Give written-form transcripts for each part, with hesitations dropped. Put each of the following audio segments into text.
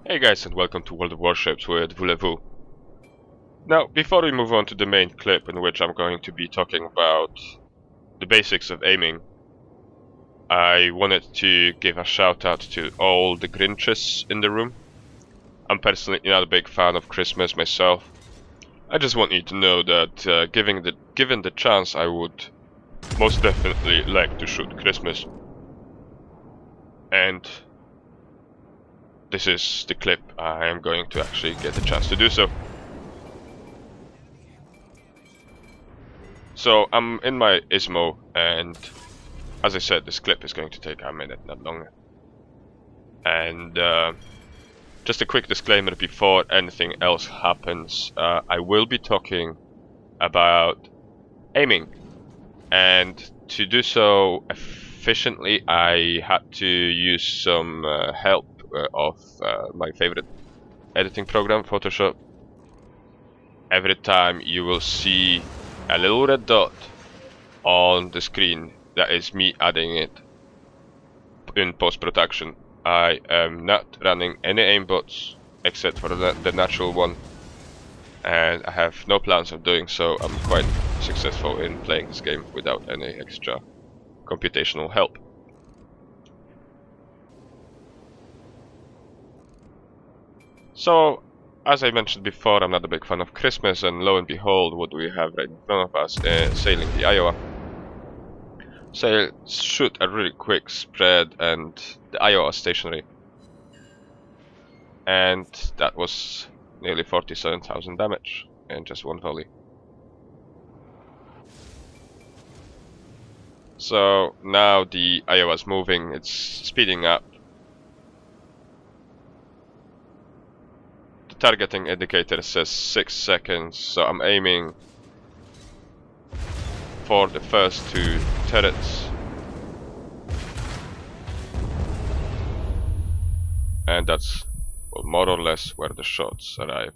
Hey guys, and welcome to World of Warships with Voulez-Vous. Now, before we move on to the main clip in which I'm going to be talking about the basics of aiming, I wanted to give a shout out to all the Grinches in the room. I'm personally not a big fan of Christmas myself. I just want you to know that given the chance, I would most definitely like to shoot Christmas. And this is the clip I am going to actually get the chance to do so. So I'm in my ISMO, and as I said, this clip is going to take a minute, not longer. And just a quick disclaimer before anything else happens, I will be talking about aiming, and to do so efficiently I had to use some help of my favorite editing program, Photoshop. Every time you will see a little red dot on the screen, that is me adding it in post-production. I am not running any aimbots except for the natural one, and I have no plans of doing so. I'm quite successful in playing this game without any extra computational help. So, as I mentioned before, I'm not a big fan of Christmas, and lo and behold, what do we have right in front of us? Sailing the Iowa. So shoot a really quick spread, and the Iowa is stationary. And that was nearly 47,000 damage in just one volley. So now the Iowa's moving, it's speeding up. The targeting indicator says 6 seconds, so I'm aiming for the first two turrets. And that's, well, more or less where the shots arrive.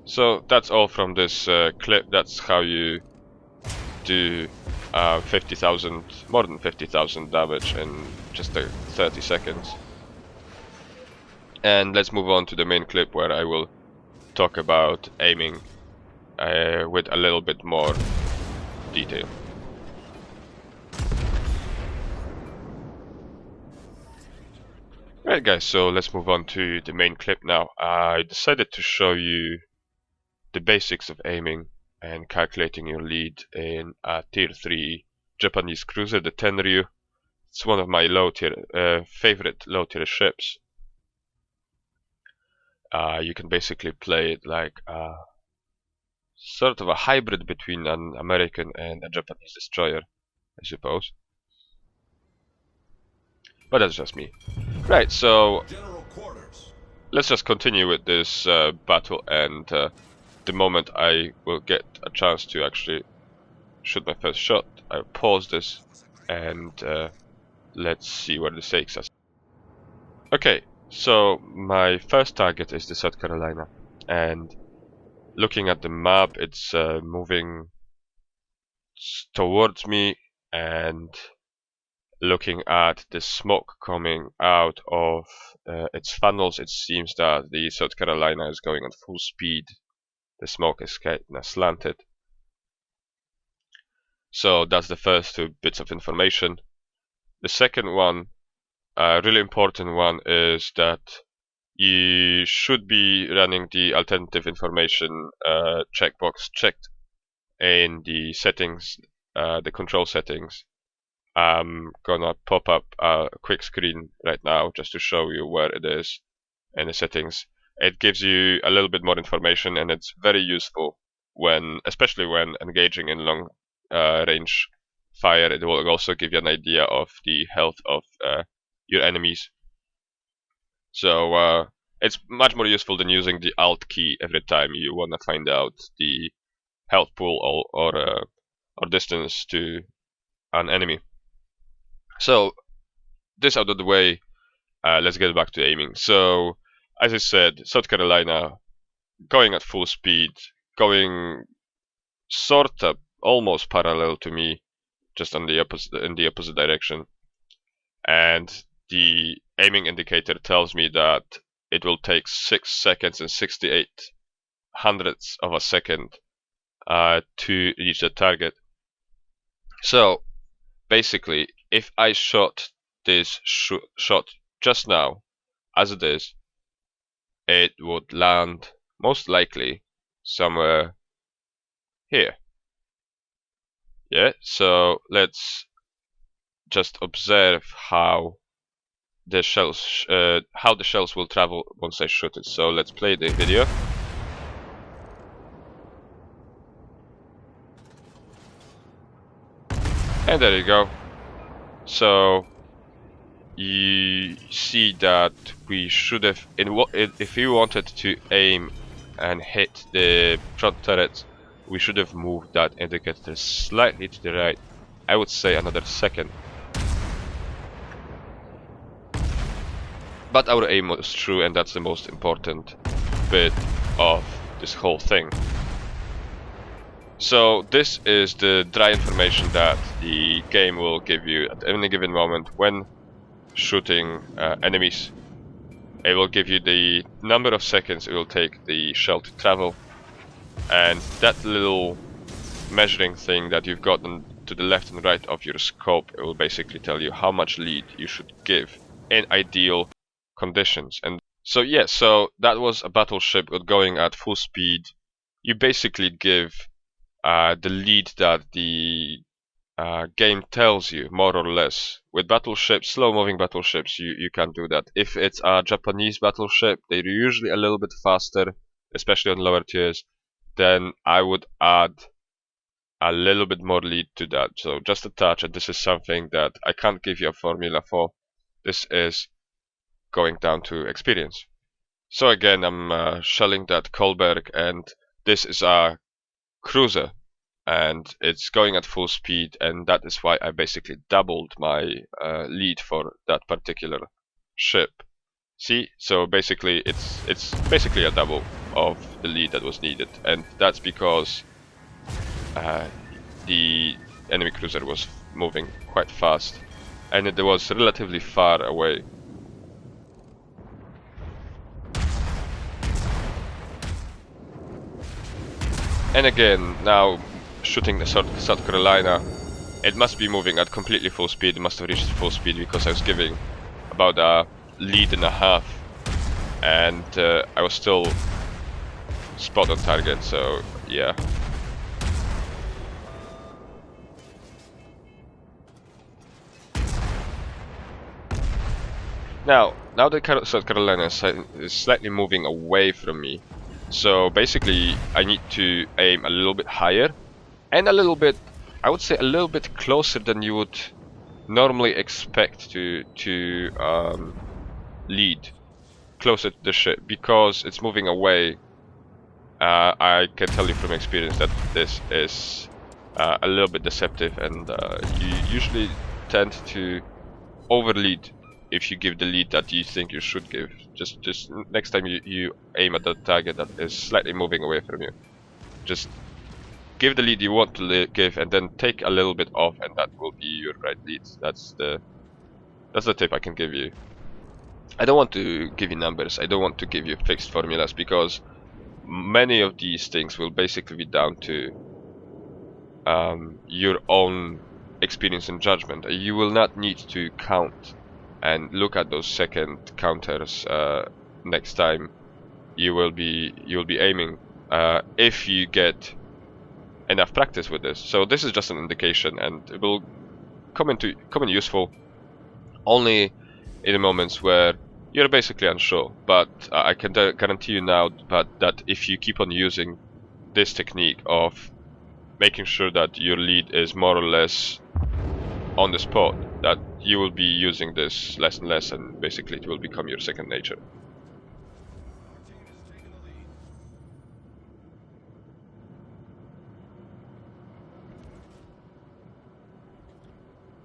So that's all from this clip. That's how you do 50,000, more than 50,000 damage in just 30 seconds. And let's move on to the main clip where I will talk about aiming with a little bit more detail. Right guys, so let's move on to the main clip now. I decided to show you the basics of aiming and calculating your lead in a tier 3 Japanese cruiser, the Tenryu. It's one of my favorite low tier ships. You can basically play it like sort of a hybrid between an American and a Japanese destroyer, I suppose. But that's just me. Right, so let's just continue with this battle, and the moment I will get a chance to actually shoot my first shot, I'll pause this and let's see where this takes us. Okay, so my first target is the South Carolina, and looking at the map, it's moving towards me, and looking at the smoke coming out of its funnels, it seems that the South Carolina is going at full speed. The smoke is kind of slanted. So that's the first two bits of information. The second one, a really important one, is that you should be running the alternative information checkbox checked in the settings, the control settings. I'm gonna pop up a quick screen right now just to show you where it is in the settings. It gives you a little bit more information, and it's very useful especially when engaging in long range fire. It will also give you an idea of the health of your enemies. So it's much more useful than using the Alt key every time you wanna find out the health pool or distance to an enemy. So this out of the way, let's get back to aiming. So as I said, South Carolina going at full speed, going sort of almost parallel to me, just in the opposite direction. and the aiming indicator tells me that it will take 6 seconds and 68 hundredths of a second to reach the target. So basically, if I shot this shot just now, as it is, it would land most likely somewhere here. Yeah, so let's just observe how the shells will travel once I shoot it. So let's play the video. And there you go. So you see that we should have, if we wanted to aim and hit the front turret, we should have moved that indicator slightly to the right. I would say another second. But our aim was true, and that's the most important bit of this whole thing. So this is the dry information that the game will give you at any given moment when shooting enemies. It will give you the number of seconds it will take the shell to travel, and that little measuring thing that you've got to the left and right of your scope, it will basically tell you how much lead you should give in ideal conditions. And so yeah, so that was a battleship going at full speed. You basically give the lead that the game tells you, more or less. With battleships, slow-moving battleships, you can't do that. If it's a Japanese battleship, they're usually a little bit faster, especially on lower tiers. Then I would add a little bit more lead to that. So just a touch, and this is something that I can't give you a formula for. This is going down to experience. So again, I'm shelling that Kolberg, and this is a cruiser, and it's going at full speed, and that is why I basically doubled my lead for that particular ship. See, so basically it's basically a double of the lead that was needed, and that's because the enemy cruiser was moving quite fast, and it was relatively far away. And again, now shooting the South Carolina, it must be moving at completely full speed. It must have reached full speed because I was giving about a lead and a half, and I was still spot on target, so yeah. Now the South Carolina is slightly moving away from me, so basically I need to aim a little bit higher and a little bit, I would say a little bit closer than you would normally expect to lead closer to the ship, because it's moving away. I can tell you from experience that this is a little bit deceptive, and you usually tend to overlead if you give the lead that you think you should give. Just next time you aim at the target that is slightly moving away from you, just give the lead you want to give, and then take a little bit off, and that will be your right lead. That's the tip I can give you. I don't want to give you numbers. I don't want to give you fixed formulas, because many of these things will basically be down to your own experience and judgment. You will not need to count and look at those second counters next time you'll be aiming if you get enough practice with this. So this is just an indication, and it will come in useful only in the moments where you're basically unsure. But I can guarantee you now that if you keep on using this technique of making sure that your lead is more or less on the spot, that you will be using this less and less, and basically it will become your second nature.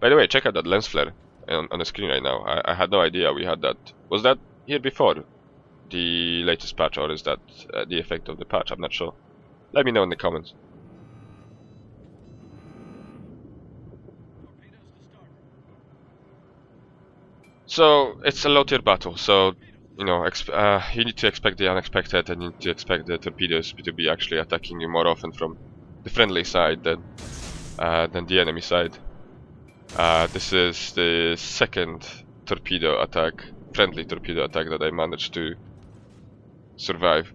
By the way, check out that lens flare on the screen right now. I had no idea we had that. Was that here before the latest patch, or is that the effect of the patch? I'm not sure. Let me know in the comments. So it's a low tier battle, so you know, you need to expect the unexpected, and you need to expect the torpedoes to be actually attacking you more often from the friendly side than the enemy side. This is the second torpedo attack, friendly torpedo attack, that I managed to survive.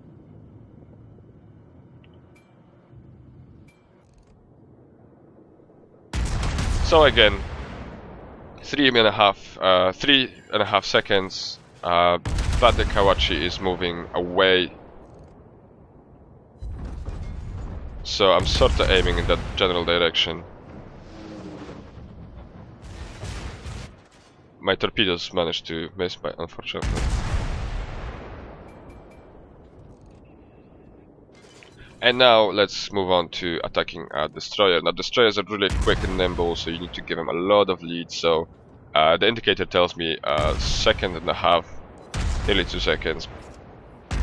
So again, 3.5 seconds, but the Kawachi is moving away. So I'm sort of aiming in that general direction. My torpedoes managed to miss, but unfortunately. And now let's move on to attacking a destroyer. Now destroyers are really quick and nimble, so you need to give them a lot of lead. So the indicator tells me a second and a half, nearly 2 seconds.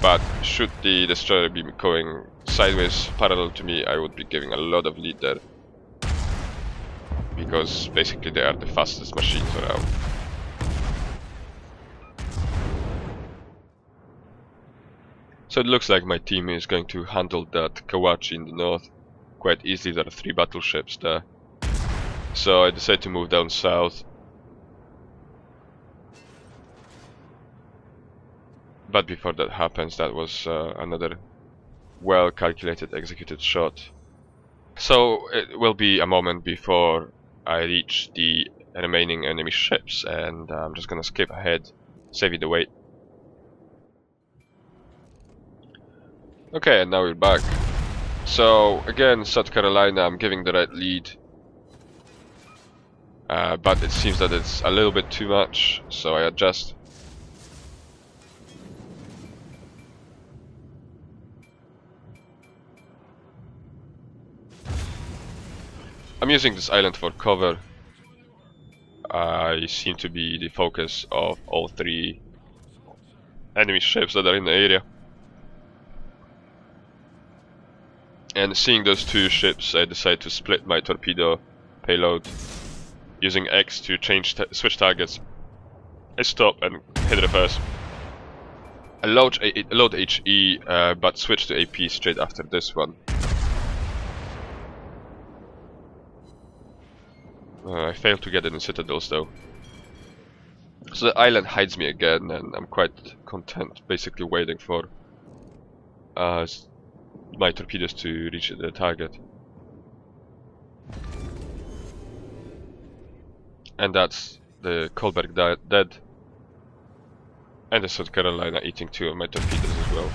But should the destroyer be going sideways parallel to me, I would be giving a lot of lead there. Because basically they are the fastest machines around. So it looks like my team is going to handle that Kawachi in the north quite easily. There are 3 battleships there. So I decided to move down south. But before that happens, that was another well calculated, executed shot. So it will be a moment before I reach the remaining enemy ships, and I'm just gonna skip ahead, saving the weight. Okay, and now we're back. So again, South Carolina, I'm giving the right lead. But it seems that it's a little bit too much, so I adjust. I'm using this island for cover. I seem to be the focus of all 3 enemy ships that are in the area. And seeing those 2 ships, I decide to split my torpedo payload, using X to switch targets. I stop and hit reverse. I load HE, but switch to AP straight after this one. I failed to get it in citadels though. So the island hides me again, and I'm quite content basically waiting for my torpedoes to reach the target. And that's the Kolberg dead. And the South Carolina eating 2 of my torpedoes as well.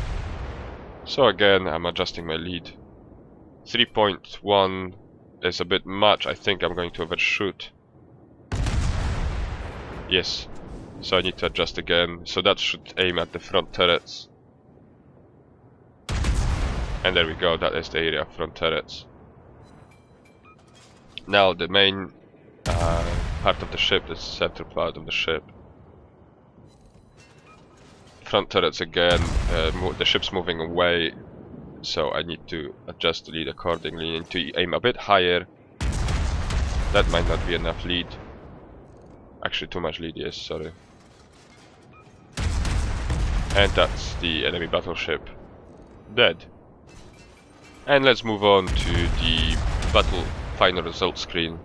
So again, I'm adjusting my lead. 3.1 is a bit much. I think I'm going to overshoot. Yes. So I need to adjust again. So that should aim at the front turrets. And there we go, that is the area of front turrets. Now the main part of the ship, the center part of the ship. Front turrets again, the ship's moving away, so I need to adjust the lead accordingly. I need to aim a bit higher. That might not be enough lead. Actually too much lead, yes, sorry. And that's the enemy battleship dead. And let's move on to the battle final result screen.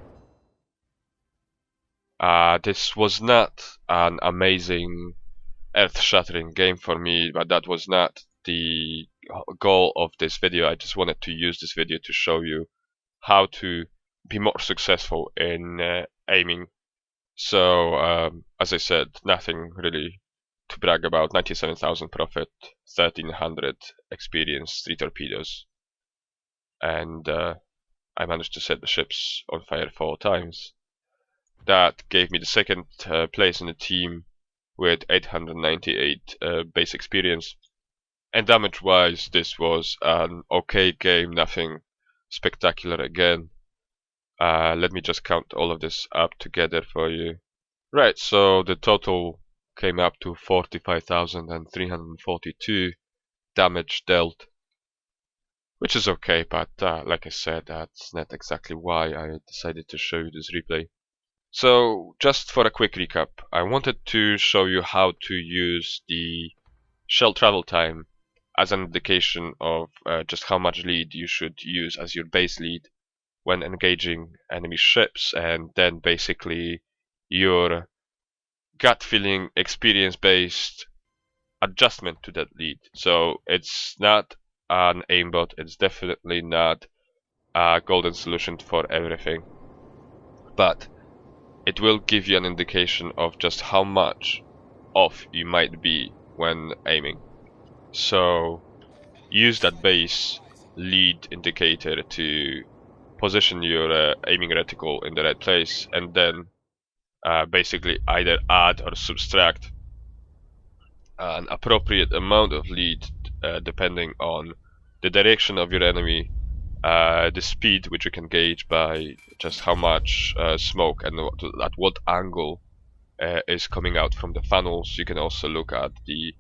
This was not an amazing, earth-shattering game for me, but that was not the goal of this video. I just wanted to use this video to show you how to be more successful in aiming. So, as I said, nothing really to brag about. 97,000 profit, 1,300 experience, 3 torpedoes. And I managed to set the ships on fire 4 times. That gave me the second place in the team with 898 base experience. And damage wise, this was an okay game, nothing spectacular again. Let me just count all of this up together for you. Right, so the total came up to 45,342 damage dealt, which is okay, but like I said, that's not exactly why I decided to show you this replay. So just for a quick recap, I wanted to show you how to use the shell travel time as an indication of just how much lead you should use as your base lead when engaging enemy ships, and then basically your gut feeling experience based adjustment to that lead. So it's not an aimbot, it's definitely not a golden solution for everything, but it will give you an indication of just how much off you might be when aiming. So use that base lead indicator to position your aiming reticle in the right place, and then basically either add or subtract an appropriate amount of lead depending on the direction of your enemy, the speed which you can gauge by just how much smoke and at what angle is coming out from the funnels. You can also look at the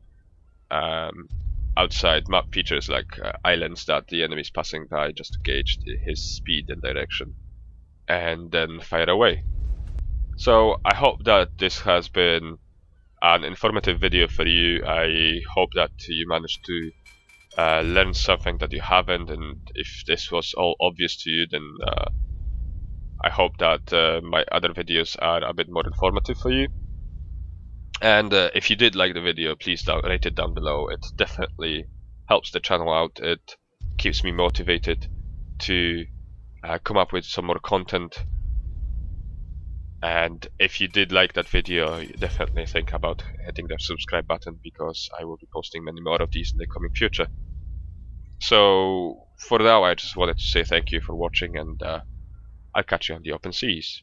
outside map features like islands that the enemy is passing by, just to gauge his speed and direction, and then fire away. So I hope that this has been an informative video for you. I hope that you managed to learn something that you haven't, and if this was all obvious to you, then I hope that my other videos are a bit more informative for you. And if you did like the video, please rate it down below. It definitely helps the channel out. It keeps me motivated to come up with some more content. And if you did like that video, you definitely think about hitting the subscribe button, because I will be posting many more of these in the coming future. So for now, I just wanted to say thank you for watching, and I'll catch you on the open seas.